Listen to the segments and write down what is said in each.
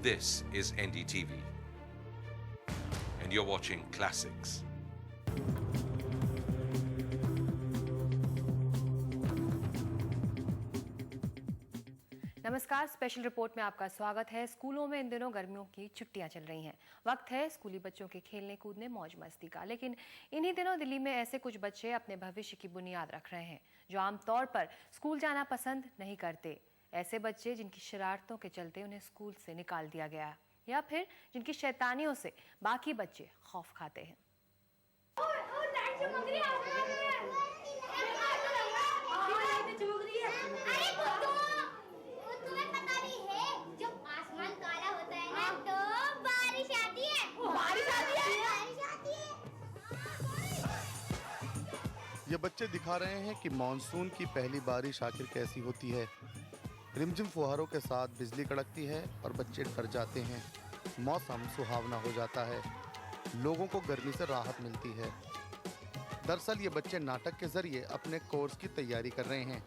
This is NDTV, and you're watching Classics. नमस्कार, special report में आपका स्वागत है। स्कूलों में इन दिनों गर्मियों की छुट्टियां चल रही हैं। वक्त है स्कूली बच्चों के खेलने कूदने मौज मस्ती का। लेकिन इन्हीं दिनों दिल्ली में ऐसे कुछ बच्चे अपने भविष्य की बुनियाद रख रहे हैं जो आमतौर पर स्कूल जाना पसंद नहीं करते। ऐसे बच्चे जिनकी शरारतों के चलते उन्हें स्कूल से निकाल दिया गया या फिर जिनकी शैतानियों से बाकी बच्चे खौफ खाते हैं। ये बच्चे दिखा रहे हैं कि मानसून की पहली बारिश आखिर कैसी होती है। रिमझिम फुहारों के साथ बिजली कड़कती है और बच्चे डर जाते हैं। मौसम सुहावना हो जाता है, लोगों को गर्मी से राहत मिलती है। दरअसल ये बच्चे नाटक के जरिए अपने कोर्स की तैयारी कर रहे हैं।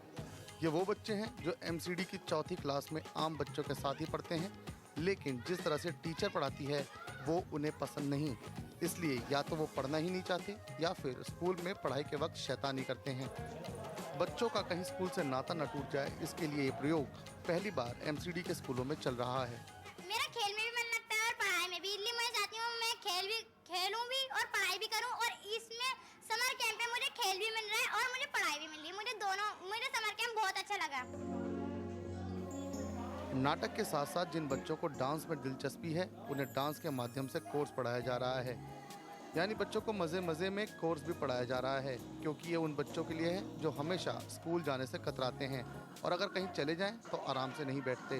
ये वो बच्चे हैं जो एमसीडी की चौथी क्लास में आम बच्चों के साथ ही पढ़ते हैं, लेकिन जिस तरह से टीचर पढ़ाती है वो उन्हें पसंद नहीं। इसलिए या तो वो पढ़ना ही नहीं चाहते या फिर स्कूल में पढ़ाई के वक्त शैतानी करते हैं। बच्चों का कहीं स्कूल से नाता न टूट जाए, इसके लिए ये प्रयोग पहली बार एमसीडी के स्कूलों में चल रहा है। मेरा खेल में भी मन लगता है और पढ़ाई में भी, इसलिए मैं चाहती हूँ मैं खेलूं भी और पढ़ाई भी करूं। और इसमें समर कैंप में मुझे खेल भी मिल रहा है और मुझे पढ़ाई भी मिल रही है। मुझे समर कैंप बहुत अच्छा लगा। नाटक के साथ साथ जिन बच्चों को डांस में दिलचस्पी है उन्हें डांस के माध्यम से कोर्स पढ़ाया जा रहा है। यानी बच्चों को मज़े मज़े में कोर्स भी पढ़ाया जा रहा है, क्योंकि ये उन बच्चों के लिए है जो हमेशा स्कूल जाने से कतराते हैं और अगर कहीं चले जाएं तो आराम से नहीं बैठते।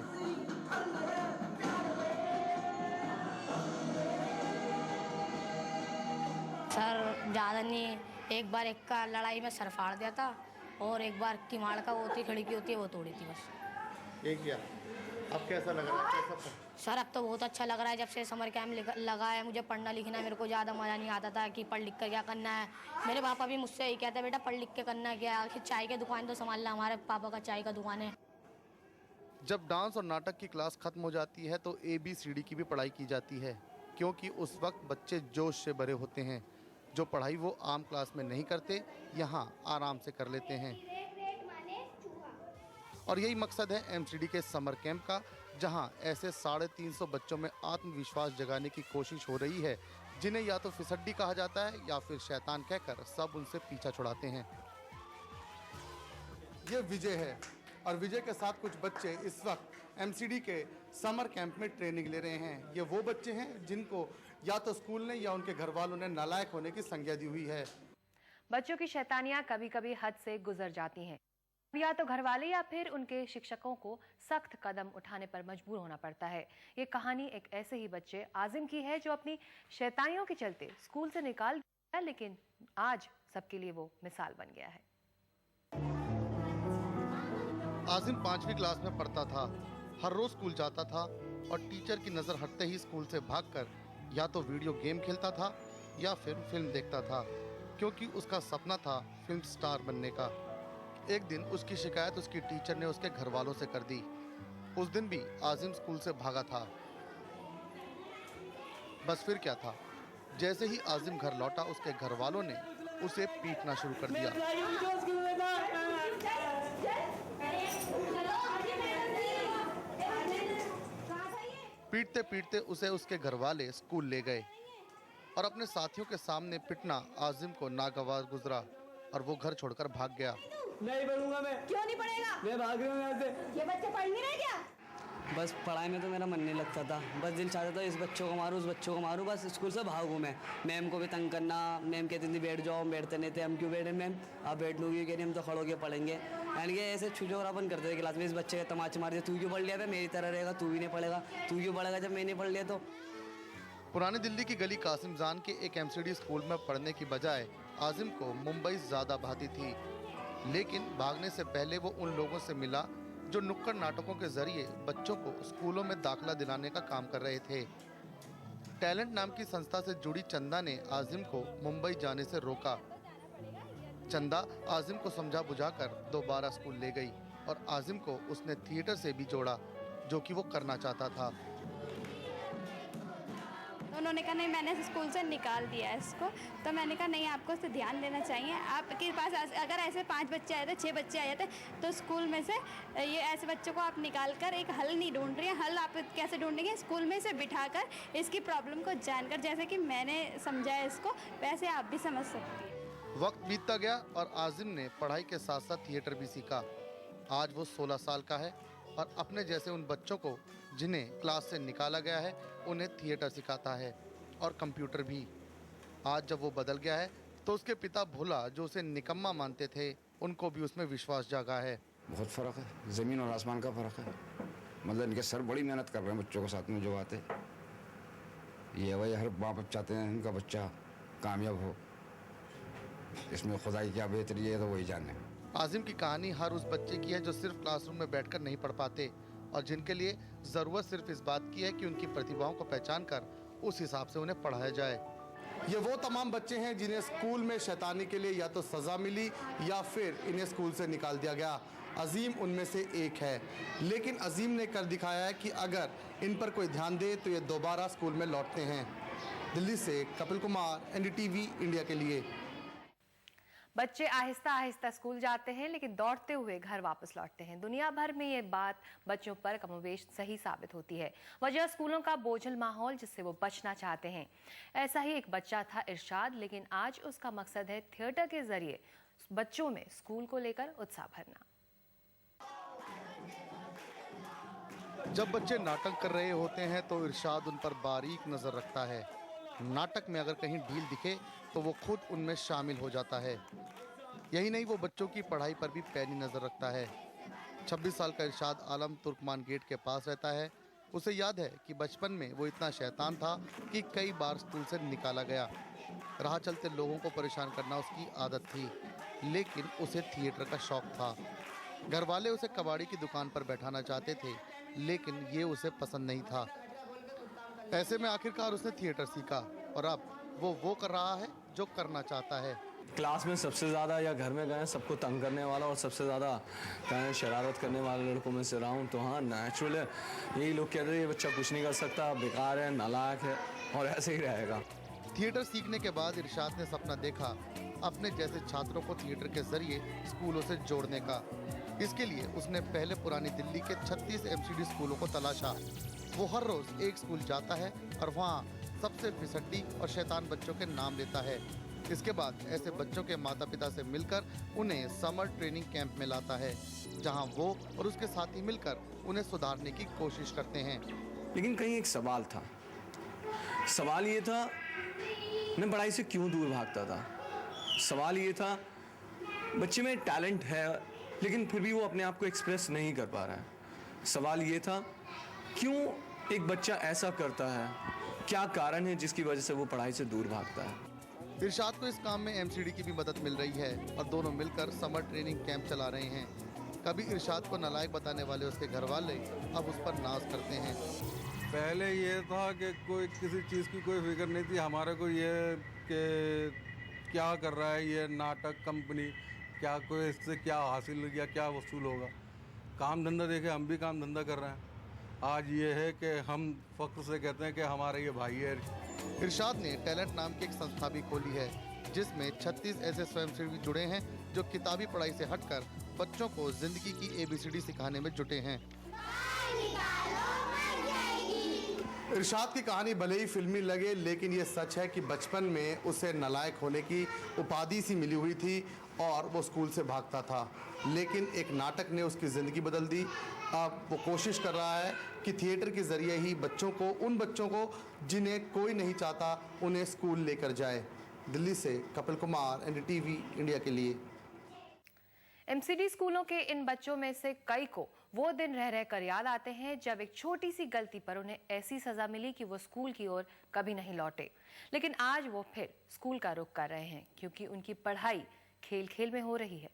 सर ज़्यादा नहीं, एक बार एक का लड़ाई में सर फाड़ दिया था और एक बार किमाड़ का वो होती खिड़की होती है वो तोड़ी थी बस। एक क्या अब कैसा लग रहा है? कैसा सर अब तो बहुत अच्छा लग रहा है। जब से समर कैंप लगा है मुझे पढ़ना लिखना मेरे को ज़्यादा मज़ा नहीं आता था कि पढ़ लिख कर क्या करना है। मेरे पापा भी मुझसे यही कहते हैं बेटा पढ़ लिख के करना है क्या, आखिर चाय की दुकान तो संभालना, हमारे पापा का चाय का दुकान है। जब डांस और नाटक की क्लास खत्म हो जाती है तो ABCD की भी पढ़ाई की जाती है, क्योंकि उस वक्त बच्चे जोश से भरे होते हैं। जो पढ़ाई वो आम क्लास में नहीं करते, यहाँ आराम से कर लेते हैं। और यही मकसद है एमसीडी के समर कैंप का, जहां ऐसे 350 बच्चों में आत्मविश्वास जगाने की कोशिश हो रही है, जिन्हें या तो फिसड्डी कहा जाता है या फिर शैतान कहकर सब उनसे पीछा छुड़ाते हैं। ये विजय है और विजय के साथ कुछ बच्चे इस वक्त एमसीडी के समर कैंप में ट्रेनिंग ले रहे हैं। ये वो बच्चे हैं जिनको या तो स्कूल ने या उनके घर वालों ने नालायक होने की संज्ञा दी हुई है। बच्चों की शैतानियां कभी कभी हद से गुजर जाती हैं। या तो घर वाले या फिर उनके शिक्षकों को सख्त कदम उठाने पर मजबूर होना पड़ता है। ये कहानी एक ऐसे ही बच्चे आजिम की है जो अपनी शैतानियों के चलते स्कूल से निकाल गया, लेकिन आज सबके लिए वो मिसाल बन गया है। आजिम 5वीं क्लास में पढ़ता था। हर रोज स्कूल जाता था और टीचर की नजर हटते ही स्कूल से भागकर या तो वीडियो गेम खेलता था या फिर फिल्म देखता था, क्योंकि उसका सपना था फिल्म स्टार बनने का। एक दिन उसकी शिकायत उसकी टीचर ने उसके घर वालों से कर दी। उस दिन भी आजिम स्कूल से भागा था। बस फिर क्या था, जैसे ही आजिम घर लौटा उसके घर वालों ने उसे पीटना शुरू कर दिया। पीटते पीटते उसे उसके घर वाले स्कूल ले गए और अपने साथियों के सामने पिटना आजिम को नागवार गुजरा और वो घर छोड़कर भाग गया। नहीं पढ़ूंगा मैं। क्यों नहीं पढ़ेगा? मैं भाग रहा हूँ यहाँ से। ये बच्चे पढ़ नहीं रहे क्या? बस पढ़ाई में तो मेरा मन नहीं लगता था। बस दिल चाहता था इस बच्चों को मारूं, उस बच्चों को मारूं, बस स्कूल से भागूं मैं। मैम को भी तंग करना, मैम कहती थी बैठ जाओ, हम बैठते नहीं थे। हम क्यों बैठे मैम, आप बैठ लोगे, कह रही हम तो खड़ो के पढ़ेंगे। यानी कि ऐसे छुचोरापन करते थे क्लास में। इस बच्चे के तमाचे मार दिए, तू क्यों पढ़ लिया था, मेरी तरह रहेगा, तू भी नहीं पढ़ेगा, तू क्यों पढ़ेगा जब मैंने पढ़ लिया। तो पुरानी दिल्ली की गली कासिम जान के एक एमसीडी स्कूल में पढ़ने की बजाय आजिम को मुंबई ज्यादा भाती थी, लेकिन भागने से पहले वो उन लोगों से मिला जो नुक्कड़ नाटकों के जरिए बच्चों को स्कूलों में दाखिला दिलाने का काम कर रहे थे। टैलेंट नाम की संस्था से जुड़ी चंदा ने आजिम को मुंबई जाने से रोका। चंदा आजिम को समझा बुझाकर दोबारा स्कूल ले गई और आजिम को उसने थिएटर से भी जोड़ा, जो कि वो करना चाहता था। उन्होंने कहा नहीं मैंने स्कूल से निकाल दिया है इसको। तो मैंने कहा नहीं, आपको इस पर ध्यान देना चाहिए। आपके पास अगर ऐसे 5 बच्चे आए थे, 6 बच्चे आए थे, तो स्कूल में से ये ऐसे बच्चों को आप निकाल कर एक हल नहीं ढूंढ रही हैं। हल आप कैसे ढूंढेंगे? स्कूल में से बिठाकर इसकी प्रॉब्लम को जानकर, जैसे कि मैंने समझाया इसको, वैसे आप भी समझ सकती हैं। वक्त बीतता गया और आजिम ने पढ़ाई के साथ साथ थिएटर भी सीखा। आज वो 16 साल का है और अपने जैसे उन बच्चों को जिन्हें क्लास से निकाला गया है उन्हें थिएटर सिखाता है और कंप्यूटर भी। आज जब वो बदल गया है तो उसके पिता भोला जो उसे निकम्मा मानते थे, उनको भी उसमें विश्वास जागा है। बहुत फ़र्क है, ज़मीन और आसमान का फ़र्क है। मतलब इनके सर बड़ी मेहनत कर रहे हैं बच्चों के साथ में जो आते। ये वही हर माँ बाप चाहते हैं इनका बच्चा कामयाब हो। इसमें खुदाई क्या बेहतरी है तो वही जाने। आजिम की कहानी हर उस बच्चे की है जो सिर्फ क्लासरूम में बैठकर नहीं पढ़ पाते और जिनके लिए ज़रूरत सिर्फ इस बात की है कि उनकी प्रतिभाओं को पहचान कर उस हिसाब से उन्हें पढ़ाया जाए। ये वो तमाम बच्चे हैं जिन्हें स्कूल में शैतानी के लिए या तो सज़ा मिली या फिर इन्हें स्कूल से निकाल दिया गया। अजीम उनमें से एक है, लेकिन अजीम ने कर दिखाया है कि अगर इन पर कोई ध्यान दे तो ये दोबारा स्कूल में लौटते हैं। दिल्ली से कपिल कुमार, एनडीटीवी इंडिया के लिए। बच्चे आहिस्ता आहिस्ता स्कूल जाते हैं लेकिन दौड़ते हुए घर वापस लौटते हैं। दुनिया भर में ये बात बच्चों पर कमोबेश सही साबित होती है। वजह स्कूलों का बोझिल माहौल जिससे वो बचना चाहते हैं। ऐसा ही एक बच्चा था इरशाद, लेकिन आज उसका मकसद है थिएटर के जरिए बच्चों में स्कूल को लेकर उत्साह भरना। जब बच्चे नाटक कर रहे होते हैं तो इरशाद उन पर बारीक नजर रखता है। नाटक में अगर कहीं ढील दिखे तो वो खुद उनमें शामिल हो जाता है। यही नहीं, वो बच्चों की पढ़ाई पर भी पैनी नजर रखता है। 26 साल का इरशाद आलम तुर्कमान गेट के पास रहता है। उसे याद है कि बचपन में वो इतना शैतान था कि कई बार स्कूल से निकाला गया। राह चलते लोगों को परेशान करना उसकी आदत थी, लेकिन उसे थिएटर का शौक था। घर वाले उसे कबाड़ी की दुकान पर बैठाना चाहते थे, लेकिन ये उसे पसंद नहीं था। ऐसे में आखिरकार उसने थिएटर सीखा और अब वो कर रहा है जो करना चाहता है। क्लास में सबसे ज़्यादा या घर में गए सबको तंग करने वाला और सबसे ज़्यादा कहें शरारत करने वाले लड़कों में से रहा हूँ। तो हाँ, नेचुरल है। यही लोग कहते हैं ये बच्चा कुछ नहीं कर सकता, बेकार है, नालायक है, और ऐसे ही रहेगा। थिएटर सीखने के बाद इरशाद ने सपना देखा अपने जैसे छात्रों को थिएटर के जरिए स्कूलों से जोड़ने का। इसके लिए उसने पहले पुरानी दिल्ली के 36 एमसीडी स्कूलों को तलाशा। वो हर रोज एक स्कूल जाता है और वहाँ सबसे फिसड्डी और शैतान बच्चों के नाम लेता है। इसके बाद ऐसे बच्चों के माता पिता से मिलकर उन्हें समर ट्रेनिंग कैंप में लाता है, जहाँ वो और उसके साथी मिलकर उन्हें सुधारने की कोशिश करते हैं। लेकिन कहीं एक सवाल था। सवाल ये था, मैं पढ़ाई से क्यों दूर भागता था। सवाल ये था, बच्चे में टैलेंट है लेकिन फिर भी वो अपने आप को एक्सप्रेस नहीं कर पा रहा है। सवाल ये था, क्यों एक बच्चा ऐसा करता है, क्या कारण है जिसकी वजह से वो पढ़ाई से दूर भागता है। इरशाद को इस काम में एमसीडी की भी मदद मिल रही है और दोनों मिलकर समर ट्रेनिंग कैंप चला रहे हैं। कभी इरशाद को नालायक बताने वाले उसके घर वाले अब उस पर नाज करते हैं। पहले ये था कि कोई किसी चीज़ की कोई फिक्र नहीं थी हमारे को, ये कि क्या कर रहा है ये नाटक कंपनी, क्या कोई इससे क्या हासिल या क्या वसूल होगा। काम धंधा देखे, हम भी काम धंधा कर रहे हैं। आज ये है कि हम फख्र से कहते हैं कि हमारा ये भाई है। इरशाद ने टैलेंट नाम की एक संस्था भी खोली है, जिसमें 36 ऐसे स्वयंसेवी जुड़े हैं जो किताबी पढ़ाई से हटकर बच्चों को जिंदगी की ABCD सिखाने में जुटे हैं। इरशाद की कहानी भले ही फिल्मी लगे, लेकिन ये सच है कि बचपन में उसे नालायक होने की उपाधि सी मिली हुई थी और वो स्कूल से भागता था, लेकिन एक नाटक ने उसकी ज़िंदगी बदल दी। अब वो कोशिश कर रहा है कि थिएटर के ज़रिए ही बच्चों को, उन बच्चों को जिन्हें कोई नहीं चाहता, उन्हें स्कूल लेकर जाए। दिल्ली से कपिल कुमार, एनडीटीवी इंडिया के लिए। एमसीडी स्कूलों के इन बच्चों में से कई को वो दिन रह रहकर याद आते हैं जब एक छोटी सी गलती पर उन्हें ऐसी सजा मिली कि वो स्कूल की ओर कभी नहीं लौटे। लेकिन आज वो फिर स्कूल का रुख कर रहे हैं क्योंकि उनकी पढ़ाई खेल खेल में हो रही है।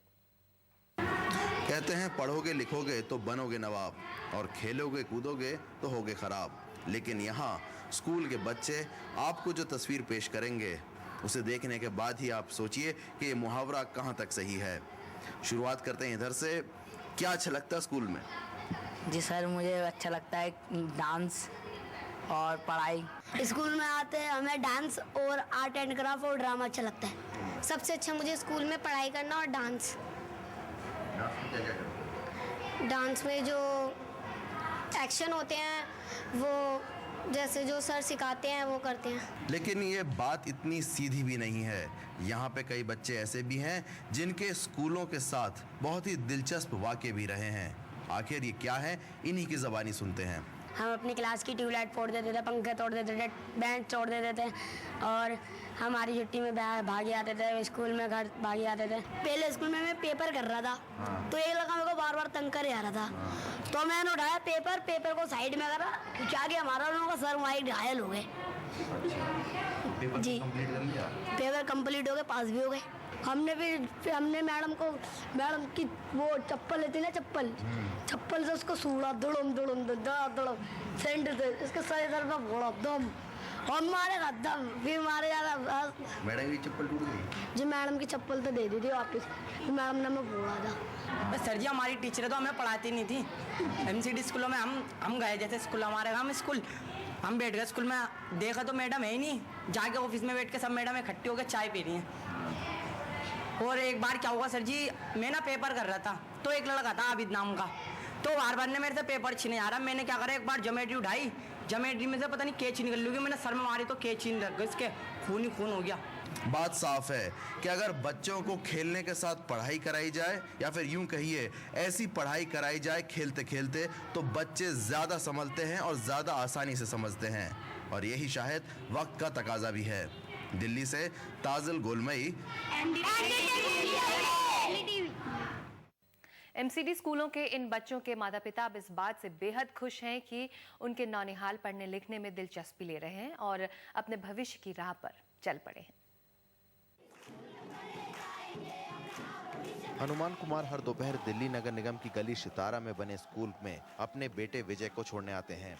कहते हैं पढ़ोगे लिखोगे तो बनोगे नवाब और खेलोगे कूदोगे तो होगे खराब। लेकिन यहाँ स्कूल के बच्चे आपको जो तस्वीर पेश करेंगे उसे देखने के बाद ही आप सोचिए कि ये मुहावरा कहाँ तक सही है। शुरुआत करते हैं इधर से। क्या अच्छा लगता है स्कूल में? जी सर, मुझे अच्छा लगता है डांस, और पढ़ाई। स्कूल में आते हैं हमें डांस और आर्ट एंड क्राफ्ट और ड्रामा अच्छा लगता है। सबसे अच्छा मुझे स्कूल में पढ़ाई करना और डांस। डांस में जो एक्शन होते हैं वो जैसे जो सर सिखाते हैं वो करते हैं। लेकिन ये बात इतनी सीधी भी नहीं है। यहाँ पे कई बच्चे ऐसे भी हैं जिनके स्कूलों के साथ बहुत ही दिलचस्प वाक़ये भी रहे हैं। आखिर ये क्या है, इन्हीं की ज़बानी सुनते हैं। हम अपनी क्लास की ट्यूबलाइट फोड़ देते थे, पंखे तोड़ देते थे, बेंच तोड़ देते थे और हमारी छुट्टी में भागे आते थे, स्कूल में घर भागे आते थे। पहले स्कूल में मैं पेपर कर रहा था तो एक लड़का मेरे को बार बार तंग करे आ रहा था, तो मैंने उठाया पेपर को साइड में करा, क्या हमारा लोगों का सर वहाँ घायल हो गए जी। पेपर कंप्लीट हो गए, पास भी हो गए। हमने मैडम की वो चप्पल लेती ना, चप्पल से उसको सूड़ा दुड़म सेंट से इसके सर पे फोड़ा दम और मारे दम, फिर मारे ज्यादा। मैडम की चप्पल टूट गई जी, मैडम की चप्पल तो दे दी थी वापस, मैडम ने हमें फोड़ा था। सर जी हमारी टीचर तो हमें पढ़ाती नहीं थी। MCD स्कूलों में हम गए, जैसे स्कूल हमारे हम बैठ गए स्कूल में, देखा तो मैडम है ही नहीं। जाके ऑफिस में बैठ के सब मैडम इकट्ठी होकर चाय पी रही हैं। और एक बार क्या हुआ सर जी, मैं ना पेपर कर रहा था तो एक लड़का था आबिद नाम का, तो बार ने मेरे से पेपर छीने जा रहा। मैंने क्या करा, एक बार ज्योमेट्री उठाई, ज्योमेट्री में से पता नहीं कैंची निकल लगी, मैंने सर में मारी तो कैंची लग गई, इसके खून ही खून हो गया। बात साफ है कि अगर बच्चों को खेलने के साथ पढ़ाई कराई जाए या फिर यूं कहिए ऐसी पढ़ाई कराई जाए खेलते खेलते, तो बच्चे ज़्यादा समझते हैं और ज़्यादा आसानी से समझते हैं। और यही शायद वक्त का तकाजा भी है। दिल्ली से ताजिल गोलमई, MCD स्कूलों के इन बच्चों के माता पिता अब इस बात से बेहद खुश हैं कि उनके नौनिहाल पढ़ने लिखने में दिलचस्पी ले रहे हैं और अपने भविष्य की राह पर चल पड़े हैं। हनुमान कुमार हर दोपहर दिल्ली नगर निगम की गली सितारा में बने स्कूल में अपने बेटे विजय को छोड़ने आते हैं।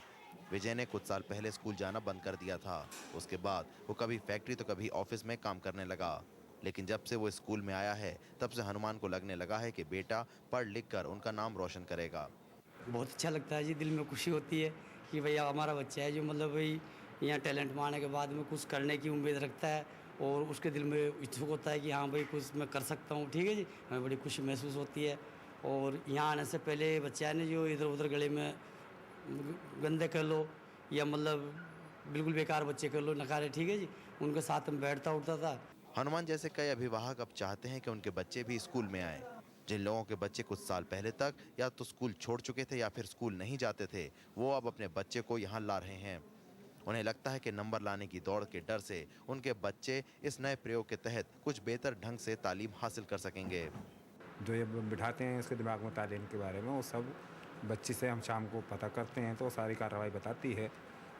विजय ने कुछ साल पहले स्कूल जाना बंद कर दिया था। उसके बाद वो कभी फैक्ट्री तो कभी ऑफिस में काम करने लगा। लेकिन जब से वो स्कूल में आया है तब से हनुमान को लगने लगा है कि बेटा पढ़ लिख कर उनका नाम रोशन करेगा। बहुत अच्छा लगता है जी, दिल में खुशी होती है कि भैया हमारा बच्चा है जो मतलब भाई यहाँ टैलेंट मारने के बाद में कुछ करने की उम्मीद रखता है और उसके दिल में इच्छुक होता है कि हाँ भाई कुछ मैं कर सकता हूँ। ठीक है जी, हमें बड़ी खुशी महसूस होती है। और यहाँ आने से पहले बच्चा ने जो इधर उधर गले में गंदे कर लो या मतलब बिल्कुल बेकार बच्चे कर लो नकारे, ठीक है जी, उनके साथ में बैठता उठता था। हनुमान जैसे कई अभिभावक अब चाहते हैं कि उनके बच्चे भी स्कूल में आएं। जिन लोगों के बच्चे कुछ साल पहले तक या तो स्कूल छोड़ चुके थे या फिर स्कूल नहीं जाते थे, वो अब अपने बच्चे को यहाँ ला रहे हैं। उन्हें लगता है कि नंबर लाने की दौड़ के डर से उनके बच्चे इस नए प्रयोग के तहत कुछ बेहतर ढंग से तालीम हासिल कर सकेंगे। जो ये बिठाते हैं इसके दिमाग में तालीम के बारे में, वो सब बच्चे से हम शाम को पता करते हैं तो सारी कार्रवाई बताती है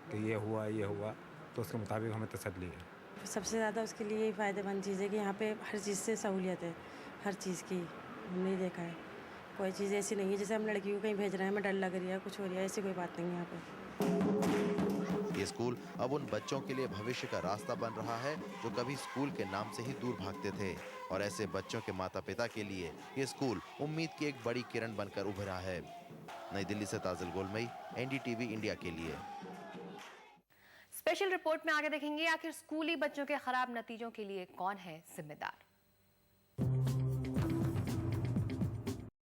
कि ये हुआ, तो उसके मुताबिक हमें तसल्ली है। सबसे ज़्यादा उसके लिए यही फ़ायदेमंद चीज़ है कि यहाँ पे हर चीज़ से सहूलियत है, हर चीज़ की हमने देखा है। कोई चीज़ ऐसी नहीं है जैसे हम लड़की को कहीं भेज रहे हैं हमें डर लग रही है, कुछ हो रही है, ऐसी कोई बात नहीं है यहाँ पे। ये स्कूल अब उन बच्चों के लिए भविष्य का रास्ता बन रहा है जो कभी स्कूल के नाम से ही दूर भागते थे। और ऐसे बच्चों के माता पिता के लिए ये स्कूल उम्मीद की एक बड़ी किरण बनकर उभरा है। नई दिल्ली से ताजिल गोलमई, NDTV इंडिया के लिए। स्पेशल रिपोर्ट में आगे देखेंगे आखिर स्कूली बच्चों के खराब नतीजों के लिए कौन है जिम्मेदार।